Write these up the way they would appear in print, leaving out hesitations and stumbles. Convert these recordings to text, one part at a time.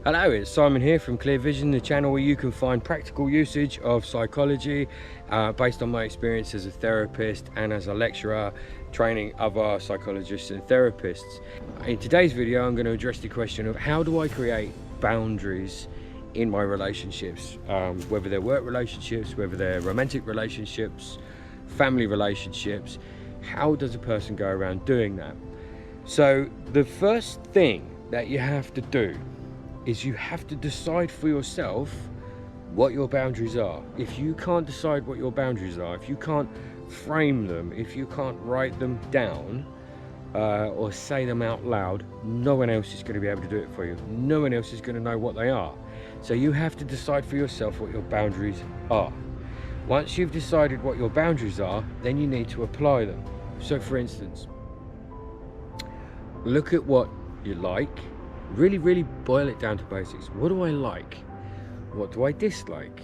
Hello, it's Simon here from Clear Vision, the channel where you can find practical usage of psychology based on my experience as a therapist and as a lecturer training other psychologists and therapists. In today's video, I'm going to address the question of how do I create boundaries in my relationships, whether they're work relationships, whether they're romantic relationships, family relationships. How does a person go around doing that? So the first thing that you have to do is you have to decide for yourself what your boundaries are. If you can't decide what your boundaries are, if you can't frame them, if you can't write them down or say them out loud, no one else is going to be able to do it for you. No one else is going to know what they are. So you have to decide for yourself what your boundaries are. Once you've decided what your boundaries are, then you need to apply them. So for instance, look at what you like. Really boil it down to basics. What do I like? What do I dislike?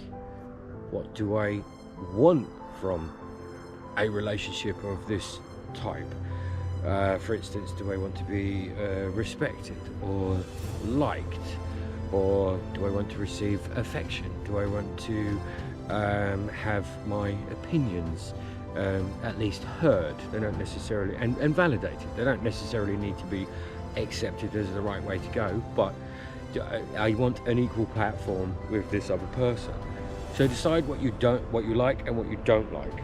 What do I want from a relationship of this type? For instance, do I want to be respected or liked? Or do I want to receive affection? Do I want to have my opinions at least heard? They don't necessarily, and validated. They don't necessarily need to be accepted as the right way to go, but I want an equal platform with this other person. So decide what you like and what you don't like,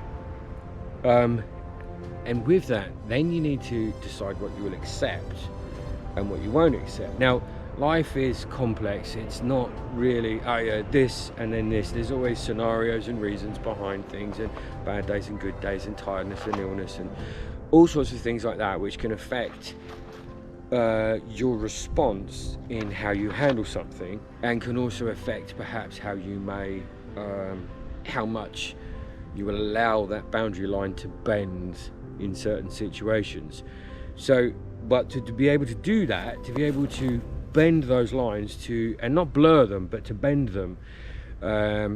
and with that, then you need to decide what you will accept and what you won't accept. Now, life is complex. It's not really this and then this. There's always scenarios and reasons behind things, and bad days and good days, and tiredness and illness, and all sorts of things like that, which can affect your response in how you handle something, and can also affect perhaps how you may how much you will allow that boundary line to bend in certain situations. So but to be able to do that, to be able to bend those lines, to and not blur them but to bend them,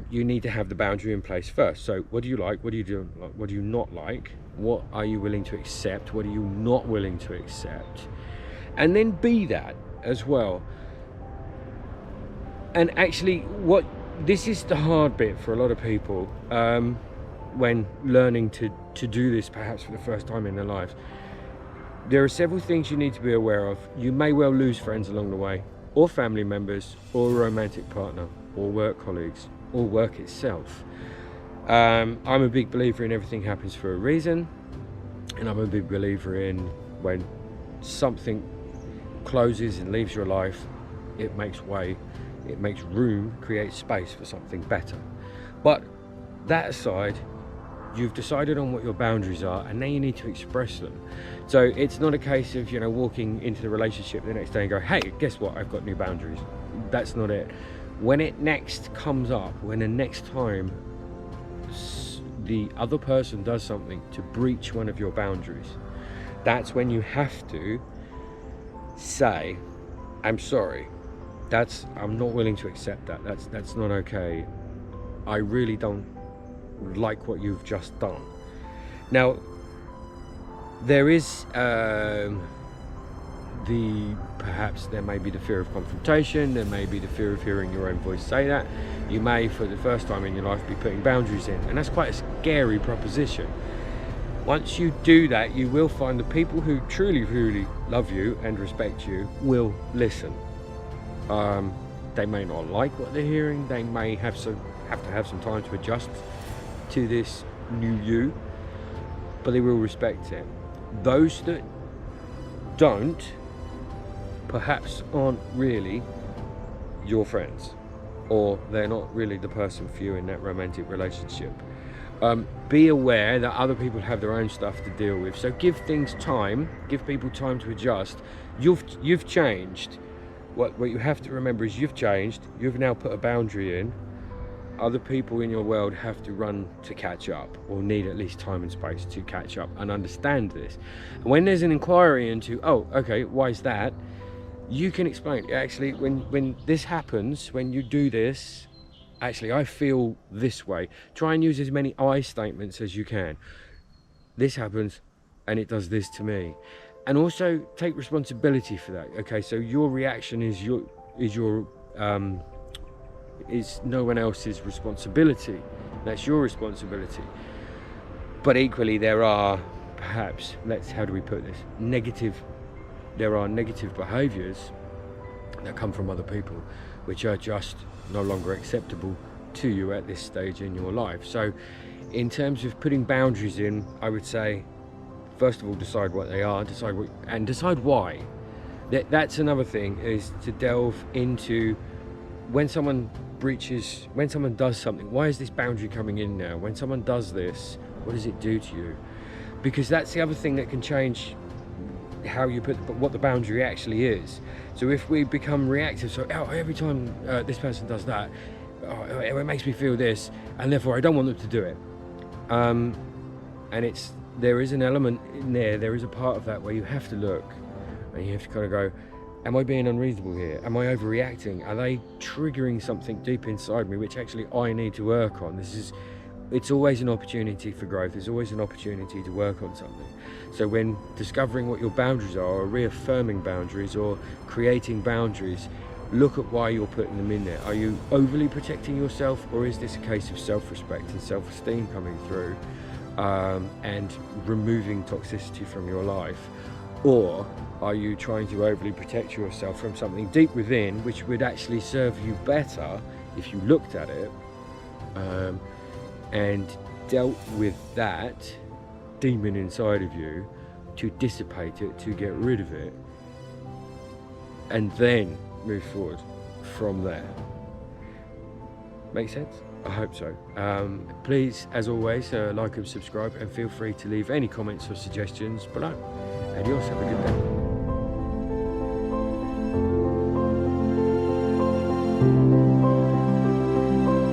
you need to have the boundary in place first. So what do you like? What do you do? What do you not like? What are you willing to accept? What are you not willing to accept? And then be that as well. And actually, this is the hard bit for a lot of people when learning to do this, perhaps for the first time in their lives. There are several things you need to be aware of. You may well lose friends along the way, or family members, or a romantic partner, or work colleagues, or work itself. I'm a big believer in everything happens for a reason, and I'm a big believer in when something closes and leaves your life, it makes way, it makes room, creates space for something better. But that aside, you've decided on what your boundaries are, and now you need to express them. So it's not a case of, walking into the relationship the next day and go, hey, guess what, I've got new boundaries. That's not it. When it next comes up, when the next time the other person does something to breach one of your boundaries, that's when you have to say, I'm sorry, I'm not willing to accept that. That's not okay. I really don't like what you've just done. Now, there is perhaps there may be the fear of confrontation, there may be the fear of hearing your own voice say that. You may, for the first time in your life, be putting boundaries in, and that's quite a scary proposition. Once you do that, you will find the people who truly love you and respect you will listen. They may not like what they're hearing. They may have to have some time to adjust to this new you, but they will respect it. Those that don't, perhaps aren't really your friends, or they're not really the person for you in that romantic relationship. Be aware that other people have their own stuff to deal with, so give things time, give people time to adjust. You've changed. What you have to remember is you've changed. You've now put a boundary in. Other people in your world have to run to catch up, or need at least time and space to catch up and understand this. And when there's an inquiry into, oh, okay, why is that? You can explain, actually, when this happens, when you do this, actually, I feel this way. Try and use as many I statements as you can. This happens, and it does this to me. And also take responsibility for that. Okay, so your reaction is your is no one else's responsibility. That's your responsibility. But equally, there are perhaps, how do we put this? There are negative behaviours that come from other people, which are just no longer acceptable to you at this stage in your life. So in terms of putting boundaries in, I would say, first of all, decide what they are, decide why. That's another thing, is to delve into when someone does something, why is this boundary coming in now? When someone does this, what does it do to you? Because that's the other thing that can change how you put what the boundary actually is. So if we become reactive, so every time this person does that, it makes me feel this, and therefore I don't want them to do it. And there is an element in there is a part of that where you have to look, and you have to kind of go, am I being unreasonable here? Am I overreacting? Are they triggering something deep inside me which actually I need to work on? It's always an opportunity for growth. There's always an opportunity to work on something. So when discovering what your boundaries are, or reaffirming boundaries, or creating boundaries, look at why you're putting them in there. Are you overly protecting yourself, or is this a case of self-respect and self-esteem coming through and removing toxicity from your life? Or are you trying to overly protect yourself from something deep within which would actually serve you better if you looked at it and dealt with that demon inside of you, to dissipate it, to get rid of it, and then move forward from there? Make sense? I hope so. Please, as always, like and subscribe, and feel free to leave any comments or suggestions below. Adios, have a good day.